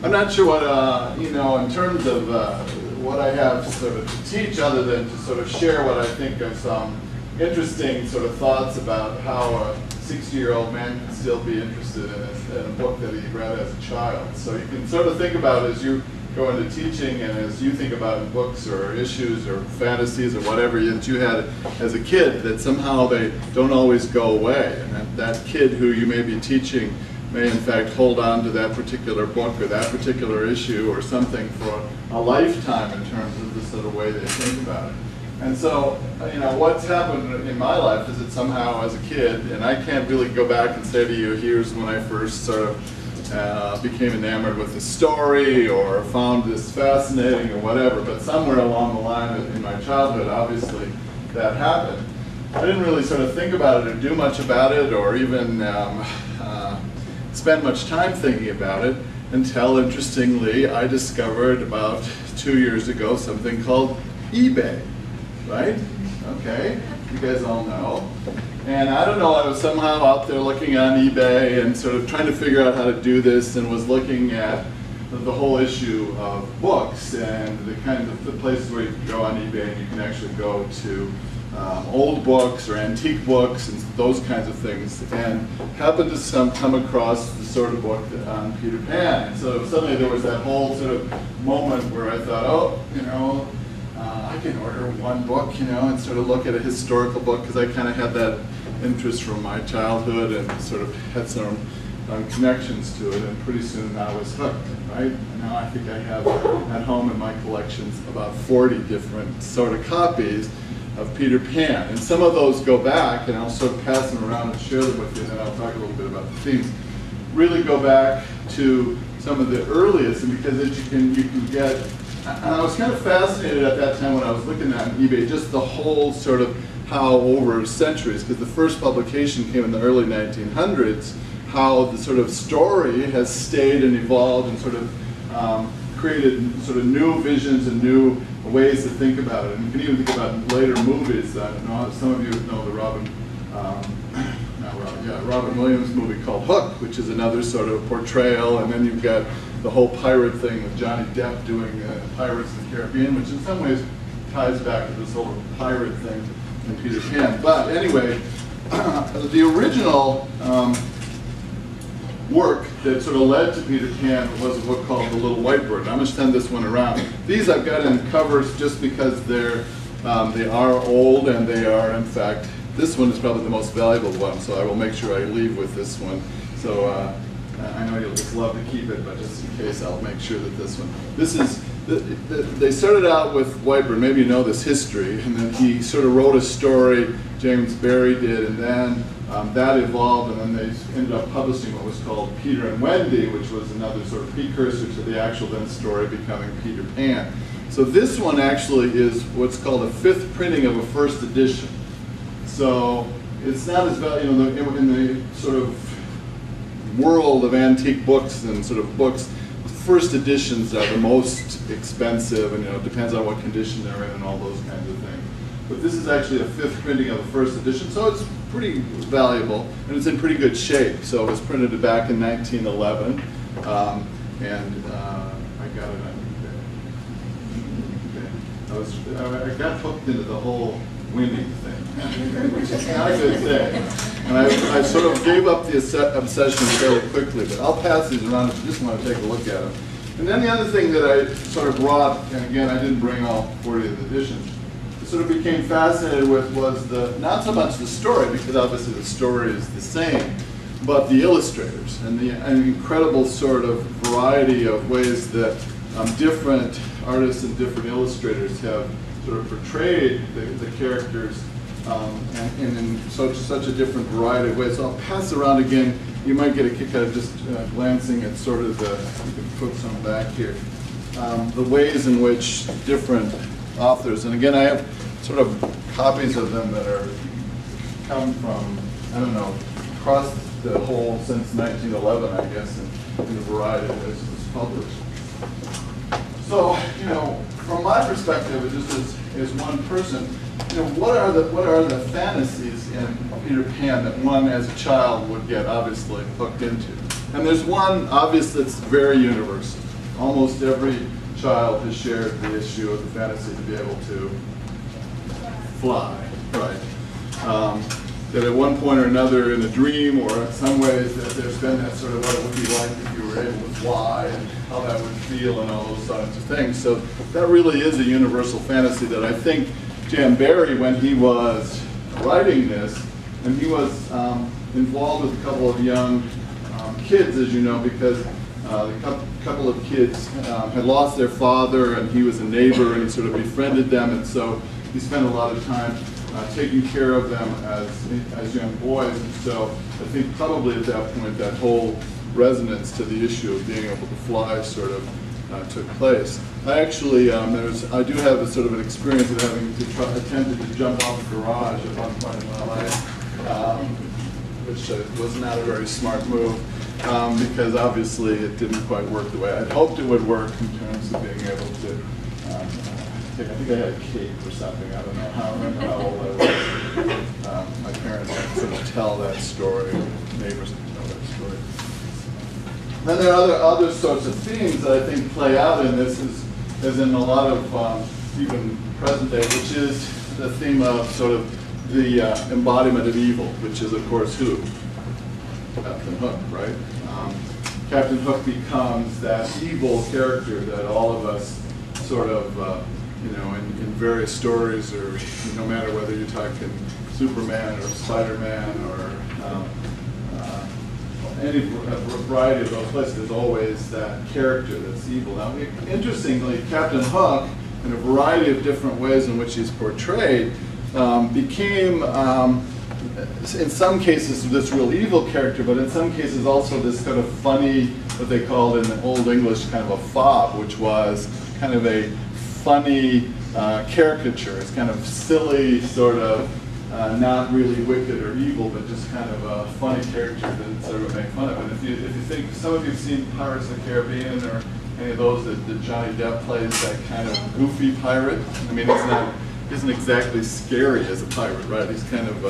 I'm not sure what, you know, in terms of what I have sort of to teach other than to sort of share what I think are some interesting sort of thoughts about how a 60-year-old man can still be interested in a book that he read as a child. So you can sort of think about as you go into teaching and as you think about books or issues or fantasies or whatever that you had as a kid, that somehow they don't always go away. And that kid who you may be teaching may in fact hold on to that particular book or that particular issue or something for a lifetime in terms of the sort of way they think about it. And so, you know, what's happened in my life is that somehow as a kid, and I can't really go back and say to you, here's when I first sort of became enamored with the story or found this fascinating or whatever, but somewhere along the line in my childhood, obviously, that happened. I didn't really sort of think about it or do much about it or even spend much time thinking about it until, interestingly, I discovered about 2 years ago something called eBay, right? Okay, you guys all know. And I don't know, I was somehow out there looking on eBay and sort of trying to figure out how to do this and was looking at the whole issue of books and the kind of the places where you can go on eBay and you can actually go to old books or antique books and those kinds of things, and happened to come across the sort of book on Peter Pan. And so suddenly there was that whole sort of moment where I thought, oh, you know, I can order one book, you know, and sort of look at a historical book, because I kind of had that interest from my childhood and sort of had some connections to it, and pretty soon I was hooked, right? And now I think I have at home in my collections about 40 different sort of copies of Peter Pan. And some of those go back, and I'll sort of pass them around and share them with you, and then I'll talk a little bit about the themes. Really go back to some of the earliest, and because you can get, and I was kind of fascinated at that time when I was looking at on eBay, just the whole sort of how over centuries, because the first publication came in the early 1900s, how the sort of story has stayed and evolved and sort of created sort of new visions and new ways to think about it. And you can even think about later movies. I know some of you know the Robin Williams movie called Hook, which is another sort of portrayal, and then you've got the whole pirate thing with Johnny Depp doing Pirates of the Caribbean, which in some ways ties back to this whole pirate thing in Peter Pan. But anyway, the original work that sort of led to Peter Pan was a book called The Little White Bird. I'm going to send this one around. These I've got in covers just because they are old, and they are, in fact, this one is probably the most valuable one, so I will make sure I leave with this one. So I know you'll just love to keep it, but just in case, I'll make sure that this one. This is, they started out with Whitebird, maybe you know this history, and then he sort of wrote a story, James Barrie did, and then that evolved, and then they ended up publishing what was called Peter and Wendy, which was another sort of precursor to the actual then story becoming Peter Pan. So this one actually is what's called a 5th printing of a 1st edition. So it's not as valuable, you know, in the sort of world of antique books and sort of books, the 1st editions are the most expensive, and you know, it depends on what condition they're in and all those kinds of things. But this is actually a 5th printing of a 1st edition, so it's pretty valuable, and it's in pretty good shape. So it was printed back in 1911, and I got it on eBay. I got hooked into the whole winning thing, which is not a good thing. And I sort of gave up the obsession fairly quickly, but I'll pass these around if you just want to take a look at them. And then the other thing that I sort of brought, and again, I didn't bring all 40 of the editions, sort of became fascinated with was not so much the story, because obviously the story is the same, but the illustrators and an incredible sort of variety of ways that different artists and different illustrators have sort of portrayed the characters and in such a different variety of ways. So I'll pass around again. You might get a kick out of just glancing at sort of you can put some back here, the ways in which different authors, and again I have sort of copies of them that are come from, I don't know, across the whole since 1911, I guess, in a variety of ways it was published. So, you know, from my perspective, just as one person, you know, what are the fantasies in Peter Pan that one as a child would get obviously hooked into? And there's one obvious that's very universal. almost every child has shared the issue of the fantasy to be able to fly, right? That at one point or another in a dream or in some ways that there's been that sort of what it would be like if you were able to fly and how that would feel and all those sorts of things. So that really is a universal fantasy that I think Jan Barry, when he was writing this, and he was involved with a couple of young kids, as you know, because a couple of kids had lost their father, and he was a neighbor, and he sort of befriended them, and so he spent a lot of time taking care of them as young boys. And so I think probably at that point that whole resonance to the issue of being able to fly sort of took place. I actually, I do have a sort of an experience of having attempted to jump off a garage at one point in my life, which was not a very smart move, because obviously it didn't quite work the way I'd hoped it would work in terms of being able to I think I had a cape or something. I don't know. I don't remember how old I was. My parents sort of tell that story. Neighbors tell that story. Then there are other sorts of themes that I think play out in this, as in a lot of even present day, which is the theme of sort of the embodiment of evil, which is of course who? Captain Hook, right? Captain Hook becomes that evil character that all of us sort of in various stories, or no matter whether you're talking Superman or Spider-Man or any variety of those places, there's always that character that's evil. Now, interestingly, Captain Hook, in a variety of different ways in which he's portrayed, became, in some cases, this real evil character, but in some cases also this kind of funny, what they called in the Old English, kind of a fob, which was kind of a funny caricature. It's kind of silly, sort of not really wicked or evil, but just kind of a funny character that sort of make fun of. And if you think, some of you have seen Pirates of the Caribbean or any of those that Johnny Depp plays, that kind of goofy pirate. I mean, he isn't exactly scary as a pirate, right? He's kind of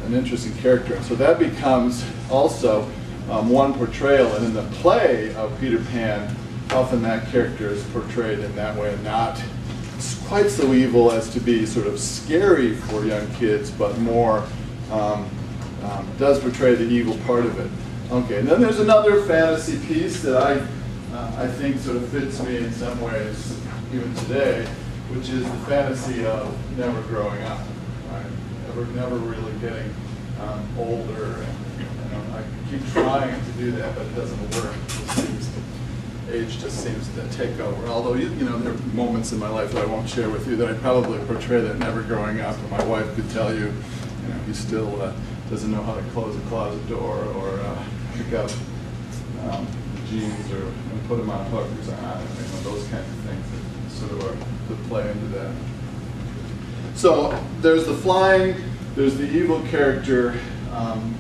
an interesting character. And so that becomes also one portrayal. And in the play of Peter Pan, often that character is portrayed in that way, and not quite so evil as to be sort of scary for young kids, but more does portray the evil part of it. Okay, and then there's another fantasy piece that I think sort of fits me in some ways, even today, which is the fantasy of never growing up, right? Never really getting older. And, I keep trying to do that, but it doesn't work. Age just seems to take over. Although, there are moments in my life that I won't share with you that I probably portray that never growing up. And my wife could tell you, he still doesn't know how to close a closet door or pick up jeans and put them on a hook or something. Those kinds of things that sort of that play into that. So there's the flying, there's the evil character,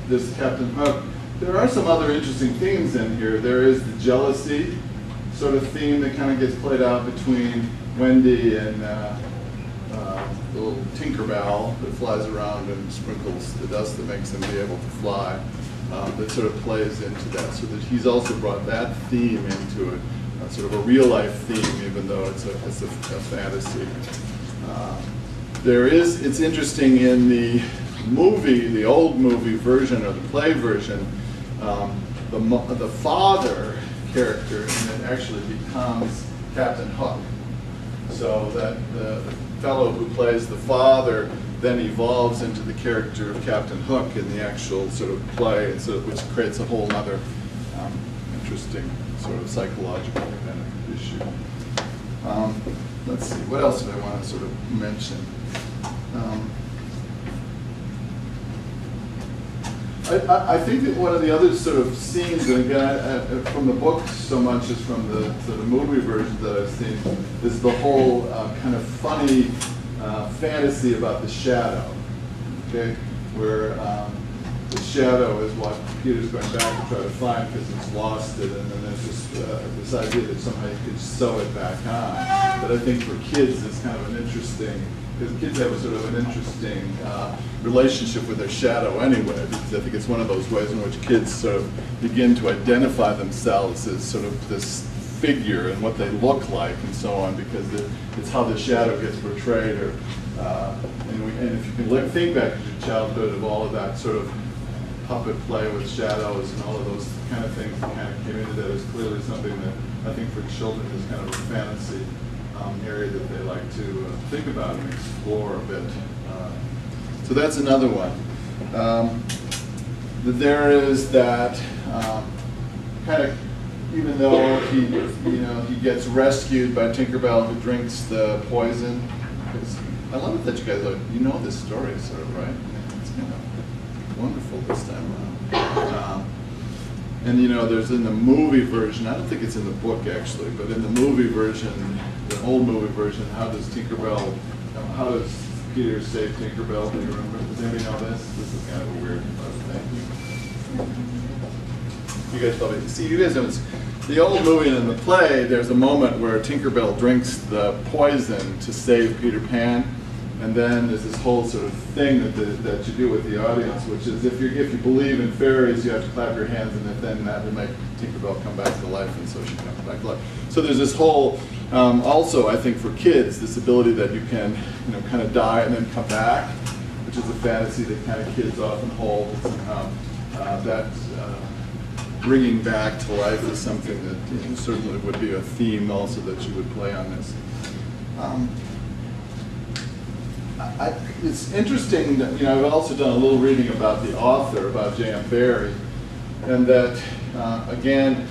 this Captain Hook. There are some other interesting themes in here. There is the jealousy sort of theme that kind of gets played out between Wendy and the little Tinkerbell that flies around and sprinkles the dust that makes him be able to fly. That sort of plays into that, so that he's also brought that theme into it, sort of a real life theme, even though it's a fantasy. It's interesting in the movie, the old movie version or the play version, the father character, and it actually becomes Captain Hook. So that the fellow who plays the father then evolves into the character of Captain Hook in the actual sort of play, which creates a whole other interesting sort of psychological kind of issue. Let's see, what else do I want to sort of mention? I think that one of the other sort of scenes, and again, from the book so much as from the sort of movie versions that I've seen, is the whole kind of funny fantasy about the shadow, okay? Where the shadow is what Peter's going back to try to find because he's lost it, and then there's this idea that somehow you could sew it back on. But I think for kids it's kind of an interesting, because kids have a sort of an interesting relationship with their shadow anyway, because because I think it's one of those ways in which kids sort of begin to identify themselves as sort of this figure and what they look like and so on, because it's how the shadow gets portrayed. Or and if you can think back to your childhood of all of that sort of puppet play with shadows and all of those kind of things that kind of came into that, is clearly something that I think for children is kind of a fantasy area that they like to think about and explore a bit. So that's another one. There is that kind of, even though he gets rescued by Tinkerbell, who drinks the poison. I love it that you guys this story, sort of, right? It's kind of wonderful this time around. And there's in the movie version, I don't think it's in the book actually, but in the movie version, the old movie version, how does Peter save Tinkerbell? Do you remember? Does anybody know this? This is kind of a weird thing. You guys probably see. You guys know the old movie and in the play. There's a moment where Tinkerbell drinks the poison to save Peter Pan, and then there's this whole sort of thing that you do with the audience, which is if you believe in fairies, you have to clap your hands, and then that will make Tinkerbell come back to life, and so she comes back to life. So there's this whole, also I think for kids, this ability that you can kind of die and then come back, which is a fantasy that kind of kids often hold. That bringing back to life is something that certainly would be a theme also that you would play on this. It's interesting that I've also done a little reading about the author, about J.M. Barrie, and that again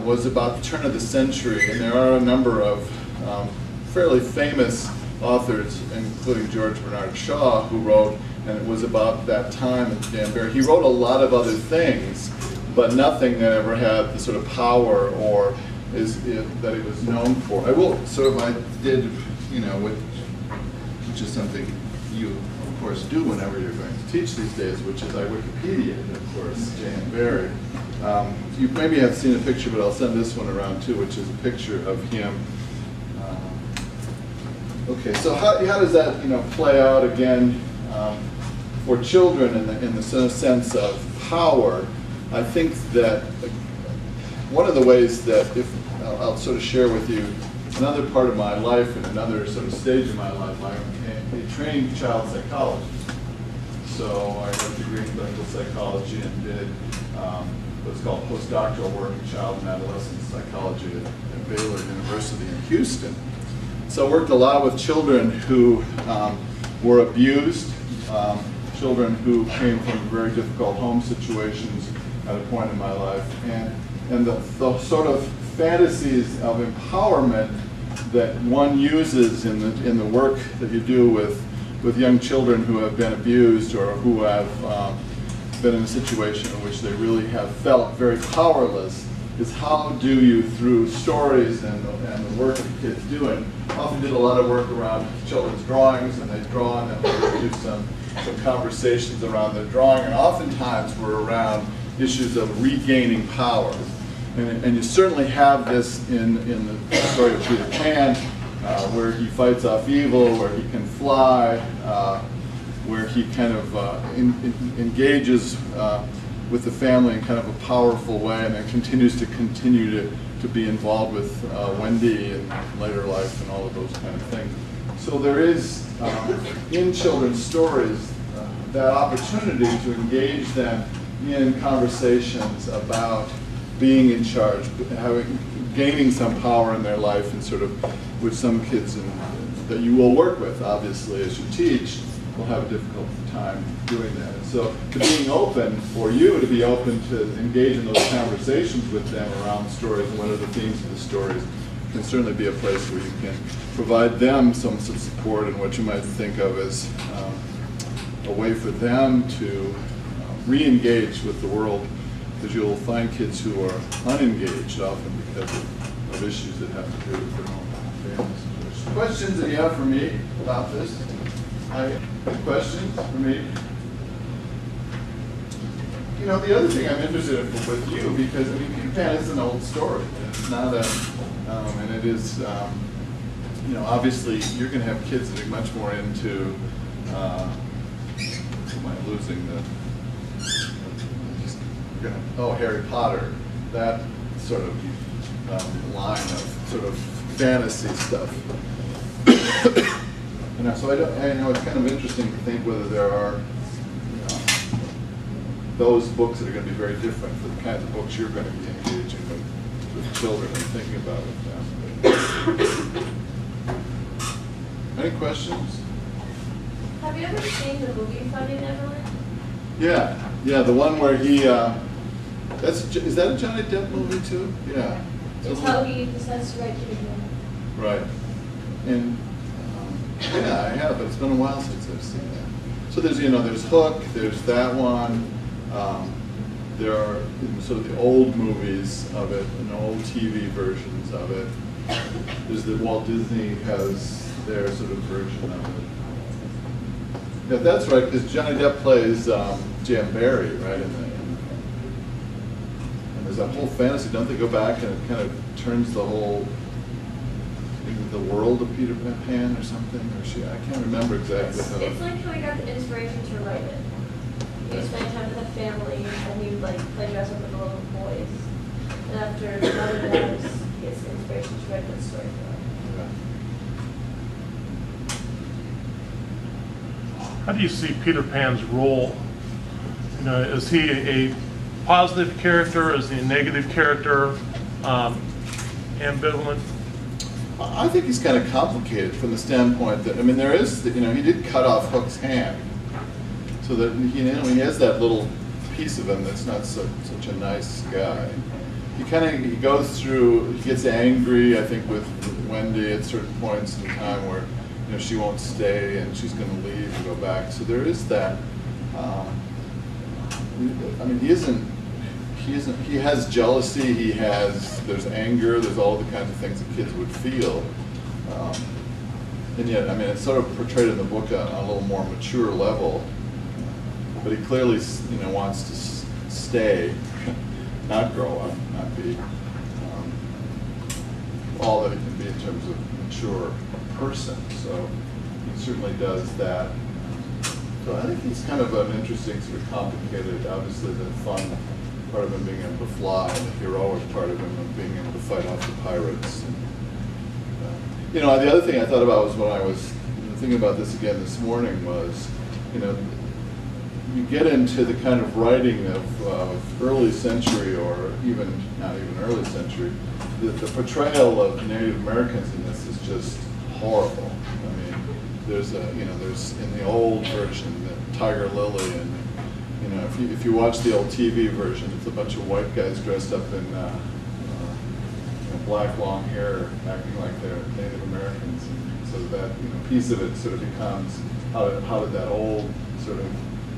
was about the turn of the century, and there are a number of fairly famous authors, including George Bernard Shaw, who wrote, and it was about that time of J.M. Barrie. He wrote a lot of other things, but nothing that ever had the sort of power or that he was known for. I did, which is something you, of course, do whenever you're going to teach these days, which is I Wikipedia'd, of course, J.M. Barrie. You maybe have seen a picture, but I'll send this one around too, which is a picture of him. Okay, so how does that play out again for children in the sense of power? I think that one of the ways that I'll sort of share with you another part of my life and another sort of stage of my life. I'm a trained child psychologist. So I have a degree in clinical psychology and did what's called postdoctoral work in child and adolescent psychology at Baylor University in Houston. So I worked a lot with children who were abused, children who came from very difficult home situations at a point in my life, and the sort of fantasies of empowerment that one uses in the work that you do with young children who have been abused or who have been in a situation in which they really have felt very powerless, is how do you, through stories and the work that kids do, and often did a lot of work around children's drawings, and they draw and then we do some conversations around their drawing, and oftentimes we're around issues of regaining power. And you certainly have this in the story of Peter Pan, where he fights off evil, where he can fly, where he kind of engages with the family in kind of a powerful way, and then continues to be involved with Wendy in later life and all of those kind of things. So there is, in children's stories, that opportunity to engage them in conversations about being in charge, gaining some power in their life, and sort of, which some kids that you will work with, obviously, as you teach, will have a difficult time doing that. And so, to being open, for you to be open to engage in those conversations with them around the stories and what are the themes of the stories, can certainly be a place where you can provide them some support in what you might think of as a way for them to re-engage with the world, because you'll find kids who are unengaged often because of issues that have to do with their own family situations. Questions that you have for me about this? Questions for me? The other thing I'm interested in with you, because Peter Pan is an old story. It's not and it is, obviously you're going to have kids that are much more into. Am I losing the? oh, Harry Potter, that sort of line of sort of fantasy stuff. So I know it's kind of interesting to think whether there are those books that are going to be very different for the kinds of books you're going to be engaging with children and thinking about with them. Any questions? Have you ever seen the movie Finding Neverland? Yeah, the one where he, is that a Johnny Depp movie too? Yeah. It's how he decides to write Peter Pan. Right. And, yeah, I have, but it's been a while since I've seen that. So there's, there's Hook, there's that one. There are sort of the old movies of it and old TV versions of it. There's the Walt Disney has their sort of version of it. Yeah, that's right, because Johnny Depp plays Jan Barry, right? And there's that whole fantasy. Don't they go back and it kind of turns the whole, the world of Peter Pan or something? Or I can't remember exactly how. It's like how he got the inspiration to write it. He spent time with the family, and he would play dress up with the little boys. And after the mother dies, he gets the inspiration to write that story for them. How do you see Peter Pan's role? Is he a positive character? Is he a negative character? Ambivalent? I think he's kind of complicated from the standpoint that, there is, he did cut off Hook's hand. So that, he has that little piece of him that's not such a nice guy. He goes through, he gets angry, I think, with Wendy at certain points in time where, she won't stay and she's going to leave and go back. So there is that. He has jealousy, there's anger, there's all the kinds of things that kids would feel. And yet, it's sort of portrayed in the book on a little more mature level. But he clearly, wants to stay, not grow up, not be all that he can be in terms of mature person. So he certainly does that. So I think he's kind of an interesting, sort of complicated, obviously the fun part of him being able to fly, and the heroic part of him of being able to fight off the pirates. And, the other thing I thought about was when I was thinking about this again this morning was, you get into the kind of writing of early century, or even not even early century, the portrayal of Native Americans in this is just horrible. There's in the old version, the Tiger Lily, and if you watch the old TV version, it's a bunch of white guys dressed up in black long hair, acting like they're Native Americans. And so that piece of it sort of becomes how did that old sort of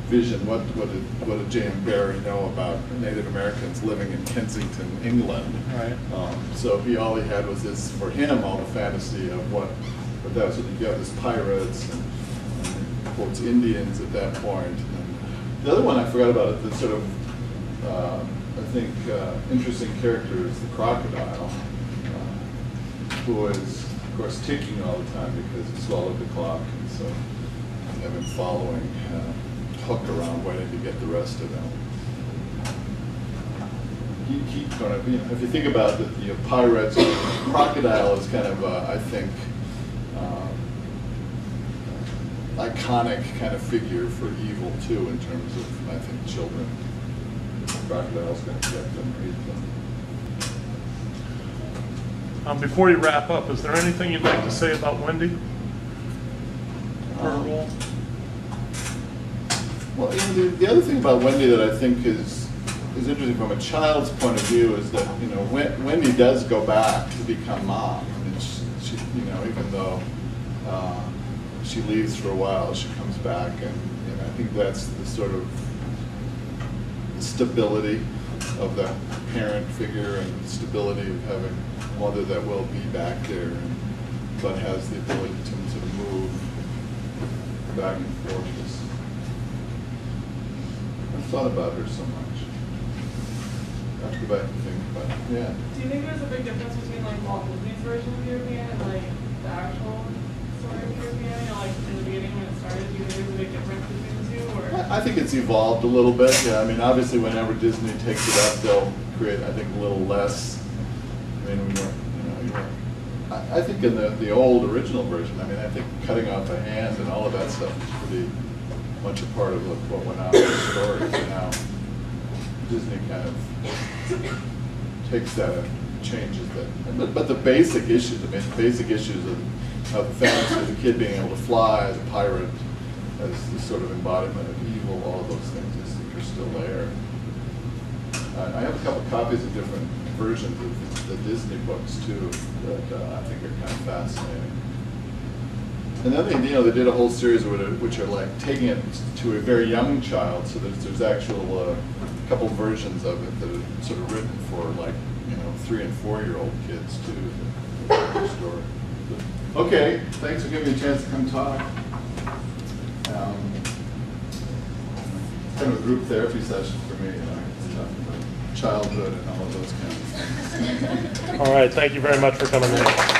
vision? What did J.M. Barrie know about Native Americans living in Kensington, England? Right. So all he had was this, for him, all the fantasy of what that was. You have this pirates and quotes Indians at that point. And the other one I forgot about it, that sort of I think interesting character is the crocodile, who is of course ticking all the time because he swallowed the clock, and so you have him following Hook around waiting to get the rest of them. He's going to be, if you think about the pirates, crocodile is kind of I think iconic kind of figure for evil too, in terms of, I think, children. Crocodile's going to get them, eat them. Before you wrap up, is there anything you'd like to say about Wendy? Her role? Well, the other thing about Wendy that I think is interesting from a child's point of view is that Wendy does go back to become mom. She even though she leaves for a while, she comes back, and I think that's the sort of stability of that parent figure, and stability of having a mother that will be back there, but has the ability to sort of move back and forth. I've thought about her so much. I have to go back and think about it. Yeah. Do you think there's a big difference between Walt Disney's version of Peter Pan and the actual story of Peter Pan? In the beginning when it started, do you think there's a big difference between the two? or? I think it's evolved a little bit, yeah. I mean, obviously, whenever Disney takes it up, they'll create, I think, a little less. I mean, I think in the old original version, I mean, I think cutting off a hand and all of that stuff is pretty much a part of what went on in the stories. And now Disney kind of takes that and changes that. But the basic issues, I mean, the basic issues of fantasy, the kid being able to fly, the pirate, as the sort of embodiment of evil, all of those things are still there. I have a couple copies of different versions of the Disney books too that I think are kind of fascinating. And then they did a whole series which are like taking it to a very young child, so that there's actual couple versions of it that are sort of written for like 3- and 4-year-old kids too. The story. Okay, thanks for giving me a chance to come talk. Kind of a group therapy session for me, talking about childhood and all of those kinds of things. All right, thank you very much for coming in.